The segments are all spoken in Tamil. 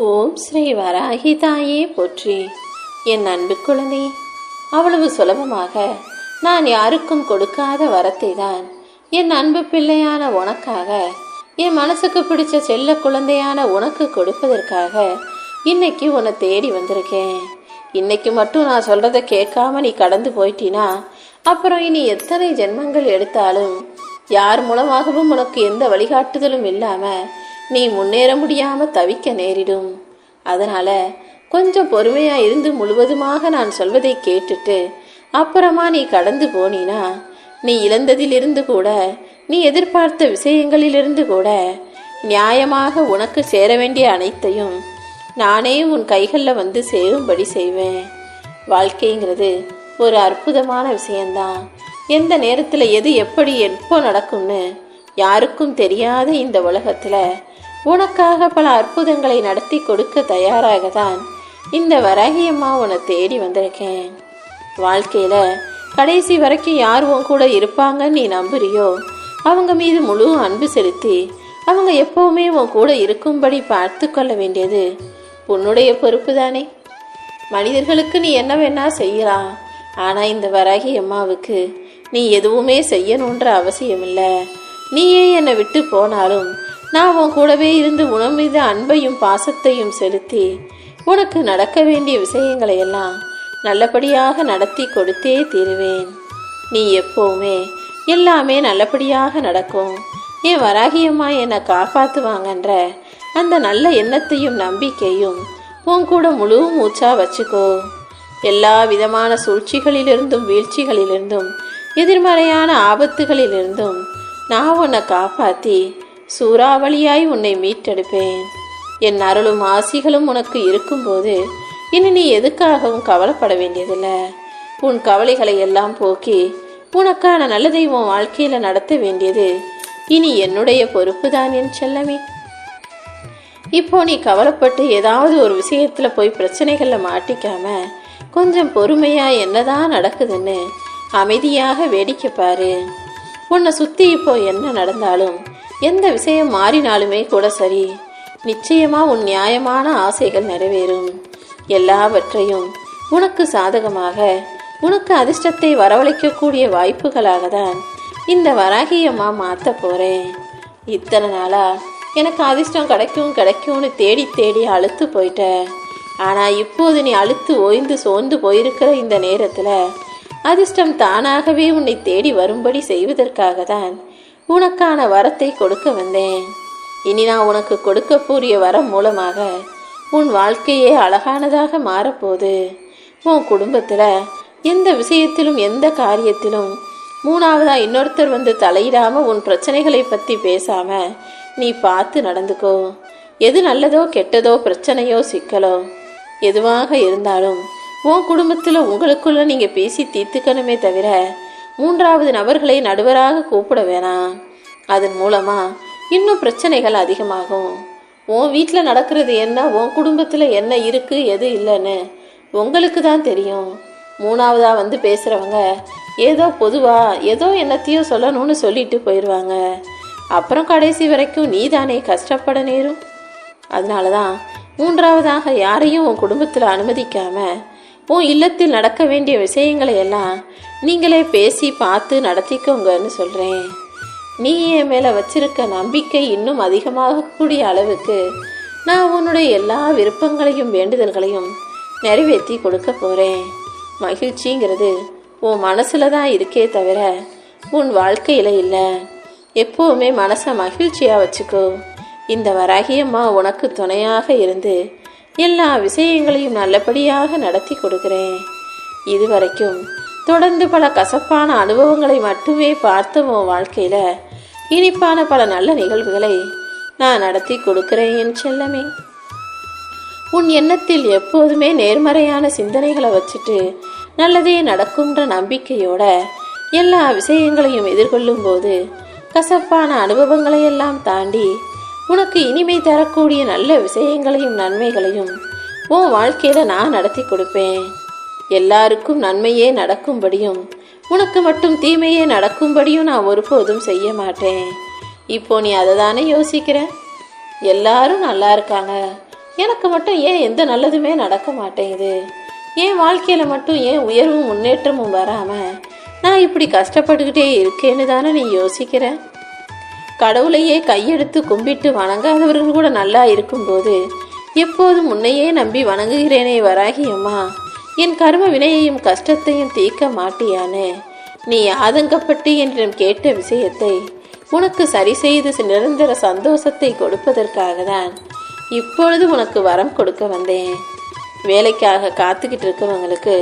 ஓம் ஸ்ரீ வராகி தாயே போற்றி. என் அன்பு குழந்தை, அவ்வளவு சுலபமாக நான் யாருக்கும் கொடுக்காத வரத்தை தான் என் அன்பு பிள்ளையான உனக்காக, என் மனசுக்கு பிடிச்ச செல்ல குழந்தையான உனக்கு கொடுப்பதற்காக இன்னைக்கு உன்னை தேடி வந்திருக்கேன். இன்னைக்கு மட்டும் நான் சொல்றதை கேட்காம நீ கடந்து போயிட்டினா அப்புறம் இனி எத்தனை ஜென்மங்கள் எடுத்தாலும் யார் மூலமாகவும் உனக்கு எந்த வழிகாட்டுதலும் இல்லாம நீ முன்னேற முடியாம தவிக்க நேரிடும். அதனால கொஞ்சம் பொறுமையா இருந்து முழுவதுமாக நான் சொல்வதை கேட்டுட்டு அப்புறமா நீ கடந்து போனீனா நீ இழந்ததிலிருந்து கூட, நீ எதிர்பார்த்த விஷயங்களிலிருந்து கூட நியாயமாக உனக்கு சேர வேண்டிய அனைத்தையும் நானே உன் கைகளில் வந்து சேரும்படி செய்வேன். வாழ்க்கைங்கிறது ஒரு அற்புதமான விஷயம்தான். எந்த நேரத்தில் எது எப்படி எப்போ நடக்கும்னு யாருக்கும் தெரியாத இந்த உலகத்தில் உனக்காக பல அற்புதங்களை நடத்தி கொடுக்க தயாராக தான் இந்த வராகி அம்மா உன்னை தேடி வந்திருக்கேன். வாழ்க்கையில் கடைசி வரைக்கும் யார் உன் கூட இருப்பாங்கன்னு நீ நம்புறியோ அவங்க மீது முழு அன்பு செலுத்தி அவங்க எப்பவுமே உன் கூட இருக்கும்படி பார்த்து கொள்ள வேண்டியது உன்னுடைய பொறுப்பு தானே. மனிதர்களுக்கு நீ என்ன வேணா செய்யலாம், ஆனால் இந்த வராகி அம்மாவுக்கு நீ எதுவுமே செய்யணுன்ற அவசியம் இல்லை. நீயே என்னை விட்டு போனாலும் நான் உன் கூடவே இருந்து உன் மீது அன்பையும் பாசத்தையும் செலுத்தி உனக்கு நடக்க வேண்டிய விஷயங்களை எல்லாம் நல்லபடியாக நடத்தி கொடுத்தே தீருவேன். நீ எப்பவுமே எல்லாமே நல்லபடியாக நடக்கும். என் வராகியம்மா என்னை காப்பாற்றுவாங்கன்ற அந்த நல்ல எண்ணத்தையும் நம்பிக்கையும் உன் கூட முழு மூச்சா வச்சுக்கோ. எல்லா விதமான சூழ்ச்சிகளிலிருந்தும் வீழ்ச்சிகளிலிருந்தும் எதிர்மறையான ஆபத்துகளிலிருந்தும் நான் உன்னை காப்பாற்றி சூறாவளியாய் உன்னை மீட்டெடுப்பேன். என் அருளும் ஆசிகளும் உனக்கு இருக்கும்போது இனி நீ எதுக்காகவும் கவலைப்பட வேண்டியதில்லை. உன் கவலைகளை எல்லாம் போக்கி உனக்கான நல்லதை உன் வாழ்க்கையில நடத்த வேண்டியது இனி என்னுடைய பொறுப்பு தான் என் செல்லமே. இப்போ நீ கவலைப்பட்டு ஏதாவது ஒரு விஷயத்துல போய் பிரச்சனைகள்ல மாட்டிக்காம கொஞ்சம் பொறுமையா என்னதான் நடக்குதுன்னு அமைதியாக வேடிக்கை பாரு. உன்னை சுத்தி இப்போ என்ன நடந்தாலும் எந்த விஷயம் மாறினாலுமே கூட சரி, நிச்சயமா உன் நியாயமான ஆசைகள் நிறைவேறும். எல்லாவற்றையும் உனக்கு சாதகமாக, உனக்கு அதிர்ஷ்டத்தை வரவழைக்கக்கூடிய வாய்ப்புகளாக தான் இந்த வராகியம்மா மாற்ற போறேன். இத்தனை நாளா எனக்கு அதிர்ஷ்டம் கிடைக்கும்னு தேடி தேடி அழுத்து போயிட்ட. ஆனா இப்போது நீ அழுத்து ஓய்ந்து சோர்ந்து போயிருக்கிற இந்த நேரத்துல அதிர்ஷ்டம் தானாகவே உன்னை தேடி வரும்படி செய்வதற்காக தான் உனக்கான வரத்தை கொடுக்க வந்தேன். இனி நான் உனக்கு கொடுக்க கூடிய வரம் மூலமாக உன் வாழ்க்கையே அழகானதாக மாறப்போகுது. உன் குடும்பத்தில் எந்த விஷயத்திலும் எந்த காரியத்திலும் மூணாவதா இன்னொருத்தர் வந்து தலையிடாம உன் பிரச்சனைகளை பற்றி பேசாம நீ பார்த்து நடந்துக்கோ. எது நல்லதோ கெட்டதோ பிரச்சனையோ சிக்கலோ எதுவாக இருந்தாலும் உன் குடும்பத்தில் உங்களுக்குள்ள நீங்கள் பேசி தீர்த்துக்கணுமே தவிர மூன்றாவது நபர்களை நடுவராக கூப்பிட வேணாம். அதன் மூலமா இன்னும் பிரச்சனைகள் அதிகமாகும். உன் வீட்டில் நடக்கிறது என்ன, உன் குடும்பத்தில் என்ன இருக்கு எது இல்லைன்னு உங்களுக்கு தான் தெரியும். மூணாவதா வந்து பேசுகிறவங்க ஏதோ பொதுவா ஏதோ என்னத்தையோ சொல்லணும்னு சொல்லிட்டு போயிடுவாங்க. அப்புறம் கடைசி வரைக்கும் நீ தானே கஷ்டப்பட நேரும். அதனால தான் மூன்றாவதாக யாரையும் உன் குடும்பத்தில் அனுமதிக்காம உன் இல்லத்தில் நடக்க வேண்டிய விஷயங்களை எல்லாம் நீங்களே பேசி பார்த்து நடத்திக்கோங்கன்னு சொல்கிறேன். நீ என் மேலே வச்சிருக்க நம்பிக்கை இன்னும் அதிகமாகக்கூடிய அளவுக்கு நான் உன்னுடைய எல்லா விருப்பங்களையும் வேண்டுதல்களையும் நிறைவேற்றி கொடுக்க போகிறேன். மகிழ்ச்சிங்கிறது உன் மனசில் தான் இருக்கே தவிர உன் வாழ்க்கையில் இல்லை. எப்போவுமே மனசை மகிழ்ச்சியாக வச்சுக்கோ. இந்த வராகியம்மா உனக்கு துணையாக இருந்து எல்லா விஷயங்களையும் நல்லபடியாக நடத்தி கொடுக்கிறேன். இதுவரைக்கும் தொடர்ந்து பல கசப்பான அனுபவங்களை மட்டுமே பார்த்த உன் வாழ்க்கையில இனிப்பான பல நல்ல நிகழ்வுகளை நான் நடத்தி கொடுக்கிறேன் என் செல்லமே. உன் எண்ணத்தில் எப்போதுமே நேர்மறையான சிந்தனைகளை வச்சுட்டு நல்லதே நடக்கும்ன்ற நம்பிக்கையோட எல்லா விஷயங்களையும் எதிர்கொள்ளும் போது கசப்பான அனுபவங்களை எல்லாம் தாண்டி உனக்கு இனிமை தரக்கூடிய நல்ல விஷயங்களையும் நன்மைகளையும் உன் வாழ்க்கையில நான் நடத்தி கொடுப்பேன். எல்லாருக்கும் நன்மையே நடக்கும்படியும் உனக்கு மட்டும் தீமையே நடக்கும்படியும் நான் ஒருபோதும் செய்ய மாட்டேன். இப்போ நீ அதை தானே யோசிக்கிற. எல்லாரும் நல்லா இருக்காங்க, எனக்கு மட்டும் ஏன் எந்த நல்லதுமே நடக்க மாட்டேங்குது? என் வாழ்க்கையில் மட்டும் ஏன் உயர்வும் முன்னேற்றமும் வராமல் நான் இப்படி கஷ்டப்பட்டுக்கிட்டே இருக்கேன்னு தானே நீ யோசிக்கிற? கடவுளையே கையெடுத்து கும்பிட்டு வணங்காதவர்கள் கூட நல்லா இருக்கும்போது எப்போதும் உன்னையே நம்பி வணங்குகிறேனே வராகியம்மா, என் கர்ம வினையையும் கஷ்டத்தையும் தீர்க்க மாட்டியான்னு நீ ஆதங்கப்பட்டு என்னிடம் கேட்ட விஷயத்தை உனக்கு சரி செய்து நிரந்தர சந்தோஷத்தை கொடுப்பதற்காக தான் இப்பொழுது உனக்கு வரம் கொடுக்க வந்தேன். வேலைக்காக காத்துக்கிட்டு இருக்கவங்களுக்கு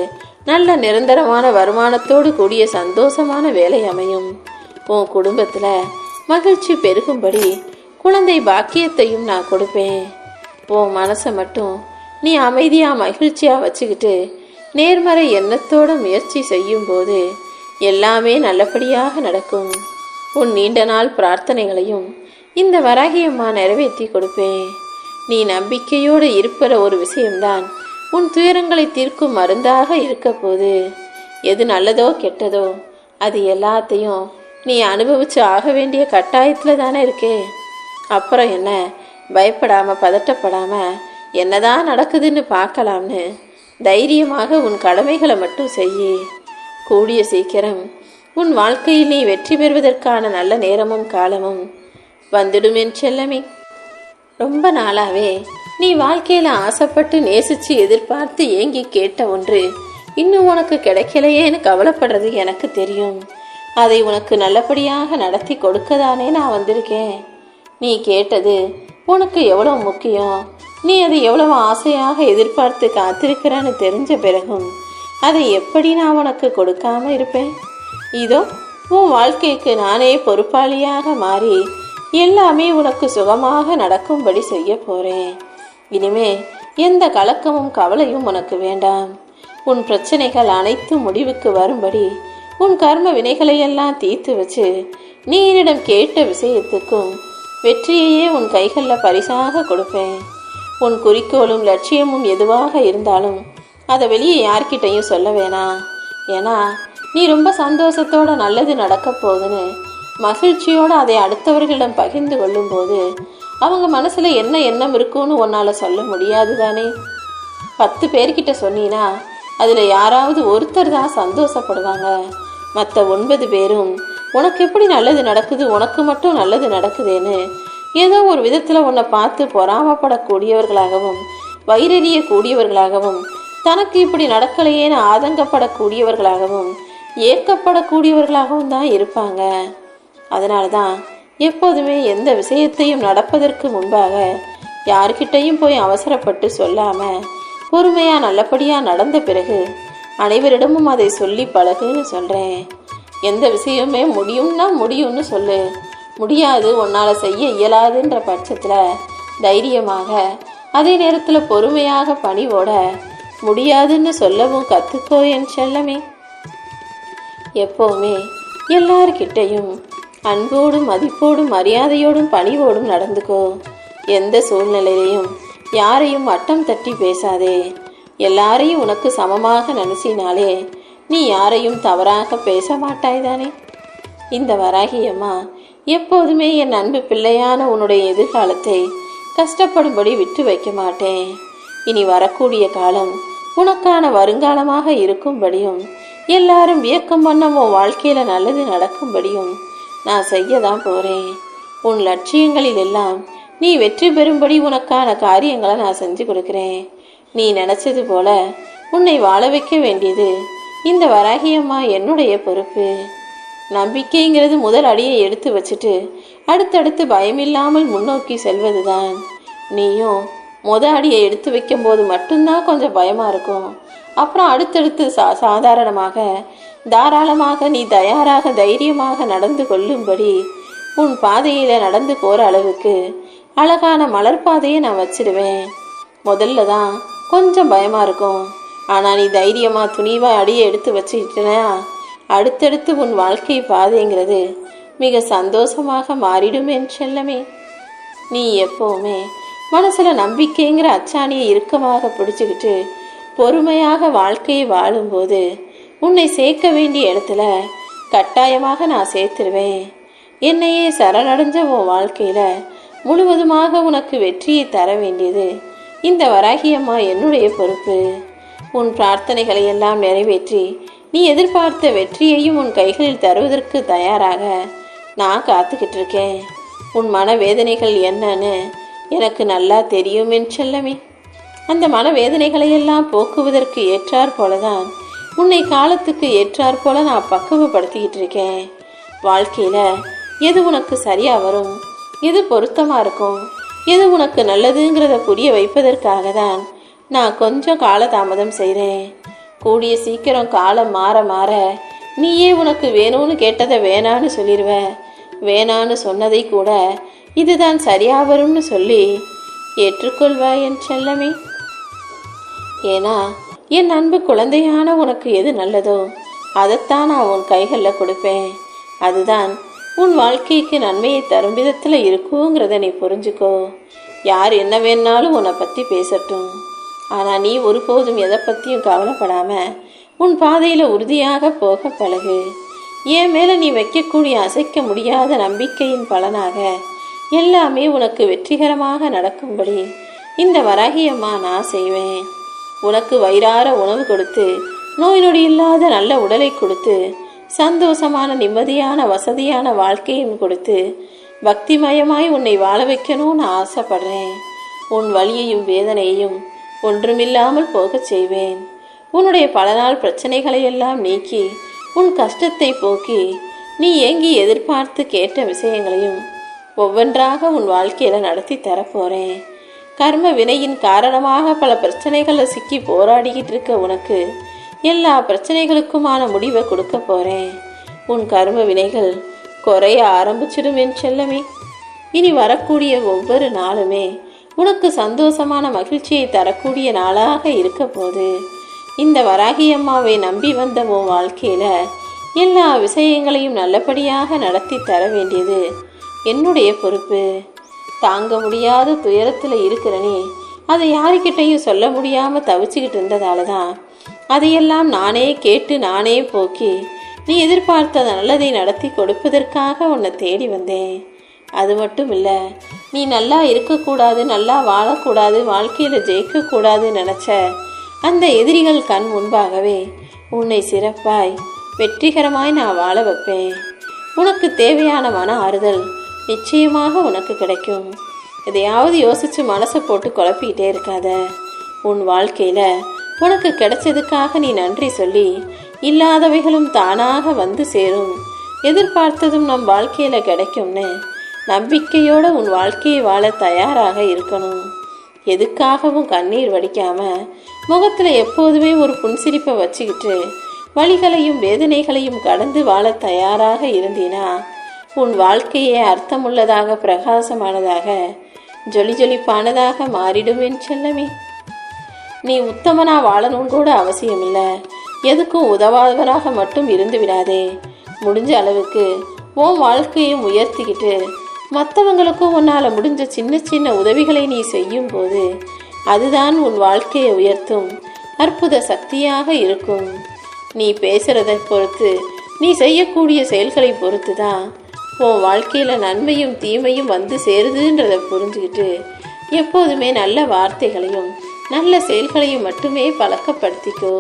நல்ல நிரந்தரமான வருமானத்தோடு கூடிய சந்தோஷமான வேலை அமையும். உன் குடும்பத்தில் மகிழ்ச்சி பெருகும்படி குழந்தை பாக்கியத்தையும் நான் கொடுப்பேன். உன் மனசை மட்டும் நீ அமைதியாக மகிழ்ச்சியாக வச்சுக்கிட்டு நேர்மறை எண்ணத்தோட முயற்சி செய்யும்போது எல்லாமே நல்லபடியாக நடக்கும். உன் நீண்ட நாள் பிரார்த்தனைகளையும் இந்த வராகியம்மா நிறைவேற்றி கொடுப்பேன். நீ நம்பிக்கையோடு இருப்பற ஒரு விஷயம்தான் உன் துயரங்களை தீர்க்கும் மருந்தாக இருக்க போது. எது நல்லதோ கெட்டதோ அது எல்லாத்தையும் நீ அனுபவிச்சு ஆக வேண்டிய கட்டாயத்தில் தானே இருக்கே. அப்புறம் என்ன, பயப்படாமல் பதட்டப்படாமல் என்னதான் நடக்குதுன்னு பார்க்கலாம்னு தைரியமாக உன் கடமைகளை மட்டும் செய்யி. கூடிய சீக்கிரம் உன் வாழ்க்கையில் நீ வெற்றி பெறுவதற்கான நல்ல நேரமும் காலமும் வந்துடும் என் செல்லமே. ரொம்ப நாளாவே நீ வாழ்க்கையில் ஆசைப்பட்டு நேசித்து எதிர்பார்த்து ஏங்கி கேட்ட ஒன்று இன்னும் உனக்கு கிடைக்கலையேன்னு கவலைப்படுறது எனக்கு தெரியும். அதை உனக்கு நல்லபடியாக நடத்தி கொடுக்கதானே நான் வந்திருக்கேன். நீ கேட்டது உனக்கு எவ்வளோ முக்கியம், நீ அதை எவ்வளவு ஆசையாக எதிர்பார்த்து காத்திருக்கிறன்னு தெரிஞ்ச பிறகும் அதை எப்படி நான் உனக்கு கொடுக்காம இருப்பேன்? இதோ உன் வாழ்க்கைக்கு நானே பொறுப்பாளியாக மாறி எல்லாமே உனக்கு சுகமாக நடக்கும்படி செய்ய போறேன். இனிமே எந்த கலக்கமும் கவலையும் உனக்கு வேண்டாம். உன் பிரச்சனைகள் அனைத்தும் முடிவுக்கு வரும்படி உன் கர்ம வினைகளையெல்லாம் தீர்த்து வச்சு நீ என்னிடம் கேட்ட விஷயத்துக்கும் வெற்றியையே உன் கைகளில் பரிசாக கொடுப்பேன். உன் குறிக்கோளும் லட்சியமும் எதுவாக இருந்தாலும் அதை வெளியே யார்கிட்டையும் சொல்ல வேணாம். ஏன்னா நீ ரொம்ப சந்தோஷத்தோட நல்லது நடக்க போகுதுன்னு மகிழ்ச்சியோடு அதை அடுத்தவர்களிடம் பகிர்ந்து கொள்ளும்போது அவங்க மனசில் என்ன எண்ணம் இருக்குன்னு உன்னால் சொல்ல முடியாது தானே. 10 பேர்கிட்ட சொன்னீன்னா அதில் யாராவது ஒருத்தர் தான் சந்தோஷப்படுவாங்க. மற்ற 9 பேரும் உனக்கு எப்படி நல்லது நடக்குது, உனக்கு மட்டும் நல்லது நடக்குதுன்னு ஏதோ ஒரு விதத்தில் உன்னை பார்த்து பொறாமப்படக்கூடியவர்களாகவும் வைரறிய கூடியவர்களாகவும் தனக்கு இப்படி நடக்கலையேன்னு ஆதங்கப்படக்கூடியவர்களாகவும் ஏற்கப்படக்கூடியவர்களாகவும் தான் இருப்பாங்க. அதனால தான் எப்போதுமே எந்த விஷயத்தையும் நடப்பதற்கு முன்பாக யார்கிட்டையும் போய் அவசரப்பட்டு சொல்லாமல் பொறுமையாக நல்லபடியாக நடந்த பிறகு அனைவரிடமும் அதை சொல்லி பழகுன்னு சொல்கிறேன். எந்த விஷயமே முடியும்னா முடியும்னு சொல்லு, முடியாது உன்னால் செய்ய இயலாதுன்ற பட்சத்தில் தைரியமாக அதே நேரத்தில் பொறுமையாக பணிவோட முடியாதுன்னு சொல்லவும் கற்றுக்கோ என் செல்லமே. எப்போவுமே எல்லார்கிட்டையும் அன்போடும் மதிப்போடும் மரியாதையோடும் பணிவோடும் நடந்துக்கோ. எந்த சூழ்நிலையிலையும் யாரையும் மட்டம் தட்டி பேசாதே. எல்லாரையும் உனக்கு சமமாக நினைச்சினாலே நீ யாரையும் தவறாக பேச மாட்டாய் தானே. இந்த வராகியம்மா எப்போதுமே என் அன்பு பிள்ளையான உன்னுடைய எதிர்காலத்தை கஷ்டப்படும்படி விட்டு வைக்க மாட்டேன். இனி வரக்கூடிய காலம் உனக்கான வருங்காலமாக இருக்கும்படியும் எல்லாரும் வியக்கம் பண்ண உன் வாழ்க்கையில நல்லது நடக்கும்படியும் நான் செய்ய தான் போறேன். உன் லட்சியங்களில் எல்லாம் நீ வெற்றி பெறும்படி உனக்கான காரியங்களை நான் செஞ்சு கொடுக்குறேன். நீ நினைச்சது போல உன்னை வாழ வைக்க வேண்டியது இந்த வராகியம்மா என்னுடைய பொறுப்பு. நம்பிக்கைங்கிறது முதல் அடியை எடுத்து வச்சுட்டு அடுத்தடுத்து பயமில்லாமல் முன்னோக்கி செல்வதுதான். நீயும் அடியை எடுத்து வைக்கும் போது மட்டும்தான் கொஞ்சம் பயமா இருக்கும். அப்புறம் அடுத்தடுத்து சாதாரணமாக தாராளமாக நீ தயாராக தைரியமாக நடந்து கொள்ளும்படி உன் பாதையில நடந்து போற அளவுக்கு அழகான மலர் பாதையை நான் வச்சிடுவேன். முதல்ல தான் கொஞ்சம் பயமா இருக்கும். ஆனா நீ தைரியமா துணிவா அடியை எடுத்து வச்சுக்கிட்டனா அடுத்தடுத்து உன் வாழ்க்கை பாதைங்கிறது மிக சந்தோஷமாக மாறிடும் என் செல்லமே. நீ எப்பவுமே மனசுல நம்பிக்கைங்கிற அச்சாணியை இறுக்கமாக பிடிச்சுக்கிட்டு பொறுமையாக வாழ்க்கையை வாழும்போது உன்னை சேர்க்க வேண்டிய இடத்துல கட்டாயமாக நான் சேர்த்துருவேன். என்னையே சரணடைஞ்ச உன் வாழ்க்கையில முழுவதுமாக உனக்கு வெற்றியை தர வேண்டியது இந்த வராகி அம்மா என்னுடைய பொறுப்பு. உன் பிரார்த்தனைகளை எல்லாம் நிறைவேற்றி நீ எதிர்பார்த்த வெற்றியையும் உன் கைகளில் தருவதற்கு தயாராக நான் காத்துக்கிட்டு இருக்கேன். உன் மனவேதனைகள் என்னன்னு எனக்கு நல்லா தெரியும் என் செல்லமே. அந்த மனவேதனைகளை எல்லாம் போக்குவதற்கு ஏற்றாற் போலதான் உன்னை காலத்துக்கு ஏற்றாற் போல நான் பக்குவப்படுத்திக்கிட்டு இருக்கேன். வாழ்க்கையில எது உனக்கு சரியா வரும், எது பொருத்தமா இருக்கும், எது உனக்கு நல்லதுங்கிறத புரிய வைப்பதற்காக தான் நான் கொஞ்சம் காலதாமதம் செய்கிறேன். கூடிய சீக்கிரம் காலம் மாற மாற நீயே உனக்கு வேணும்னு கேட்டதை வேணான்னு சொல்லிடுவ. வேணான்னு சொன்னதை கூட இதுதான் சரியா வரும்னு சொல்லி ஏற்றுக்கொள்வாய் என் செல்லமே. ஏன்னா என் அன்பு குழந்தையான உனக்கு எது நல்லதோ அதைத்தான் நான் உன் கைகளில் கொடுப்பேன். அதுதான் உன் வாழ்க்கைக்கு நன்மையை தரும் விதத்தில் இருக்குங்கிறத நீ புரிஞ்சுக்கோ. யார் என்ன வேணாலும் உன்னை பற்றி பேசட்டும், ஆனால் நீ ஒருபோதும் எதை பற்றியும் கவலைப்படாமல் உன் பாதையில் உறுதியாக போக பழகு. என் மேலே நீ வைக்கக்கூடிய அசைக்க முடியாத நம்பிக்கையின் பலனாக எல்லாமே உனக்கு வெற்றிகரமாக நடக்கும்படி இந்த வராகியம்மா நான் செய்வேன். உனக்கு வயிறார உணவு கொடுத்து நோய் நொடி இல்லாத நல்ல உடலை கொடுத்து சந்தோஷமான நிம்மதியான வசதியான வாழ்க்கையும் கொடுத்து பக்திமயமாய் உன்னை வாழ வைக்கணும்னு ஆசைப்படுறேன். உன் வலியையும் வேதனையையும் ஒன்றுமில்லாமல் போகச் செய்வேன். உன்னுடைய பல நாள் பிரச்சனைகளை எல்லாம் நீக்கி உன் கஷ்டத்தை போக்கி நீ ஏங்கி எதிர்பார்த்து கேட்ட விஷயங்களையும் ஒவ்வொன்றாக உன் வாழ்க்கையில நடத்தி தரப்போறேன். கர்ம வினையின் காரணமாக பல பிரச்சனைகளை சிக்கி போராடிக்கிட்டு இருக்க உனக்கு எல்லா பிரச்சனைகளுக்குமான முடிவை கொடுக்க போறேன். உன் கர்ம வினைகள் குறைய ஆரம்பிச்சிடும் என் செல்லமே. இனி வரக்கூடிய ஒவ்வொரு நாளுமே உனக்கு சந்தோஷமான மகிழ்ச்சியை தரக்கூடிய நாளாக இருக்க போது இந்த வராகி அம்மாவை நம்பி வந்த உன் வாழ்க்கையில எல்லா விஷயங்களையும் நல்லபடியாக நடத்தி தர வேண்டியது என்னுடைய பொறுப்பு. தாங்க முடியாத துயரத்தில் இருக்கிற நீ அதை யாருக்கிட்டையும் சொல்ல முடியாம தவிச்சுக்கிட்டு இருந்ததால தான் அதையெல்லாம் நானே கேட்டு நானே போக்கி நீ எதிர்பார்த்த நல்லதை நடத்தி கொடுப்பதற்காக உன்னை தேடி வந்தேன். அது மட்டும் இல்லை, நீ நல்லா இருக்கக்கூடாது, நல்லா வாழக்கூடாது, வாழ்க்கையில் ஜெயிக்கக்கூடாதுன்னு நினச்ச அந்த எதிரிகள் கண் முன்பாகவே உன்னை சிறப்பாய் வெற்றிகரமாய் நான் வாழ வைப்பேன். உனக்கு தேவையான மன ஆறுதல் நிச்சயமாக உனக்கு கிடைக்கும். எதையாவது யோசித்து மனசை போட்டு குழப்பிக்கிட்டே இருக்காத. உன் வாழ்க்கையில் உனக்கு கிடைச்சதுக்காக நீ நன்றி சொல்லி இல்லாதவைகளும் தானாக வந்து சேரும். எதிர்பார்த்ததும் நம் வாழ்க்கையில் கிடைக்கும்னு நம்பிக்கையோடு உன் வாழ்க்கையை வாழ தயாராக இருக்கணும். எதுக்காகவும் கண்ணீர் வடிக்காம முகத்தில் எப்போதுமே ஒரு புன்சிரிப்பை வச்சுக்கிட்டு வலிகளையும் வேதனைகளையும் கடந்து வாழ தயாராக இருந்தீனா உன் வாழ்க்கையே அர்த்தமுள்ளதாக பிரகாசமானதாக ஜொலி ஜொலிப்பானதாக மாறிடும் என் செல்லமே. நீ உத்தமனா வாழணும் கூட அவசியம் இல்லை. எதுக்கும் உதவாதவராக மட்டும் இருந்து விடாதே. முடிஞ்ச அளவுக்கு உன் வாழ்க்கையும் உயர்த்திக்கிட்டு மற்றவங்களுக்கும் உன்னால் முடிஞ்ச சின்ன சின்ன உதவிகளை நீ செய்யும் போது அதுதான் உன் வாழ்க்கையை உயர்த்தும் அற்புத சக்தியாக இருக்கும். நீ பேசுறதை பொறுத்து, நீ செய்யக்கூடிய செயல்களை பொறுத்து தான் உன் வாழ்க்கையில் நன்மையும் தீமையும் வந்து சேருதுன்றதை புரிஞ்சுக்கிட்டு எப்போதுமே நல்ல வார்த்தைகளையும் நல்ல செயல்களையும் மட்டுமே பழக்கப்படுத்திக்கோ.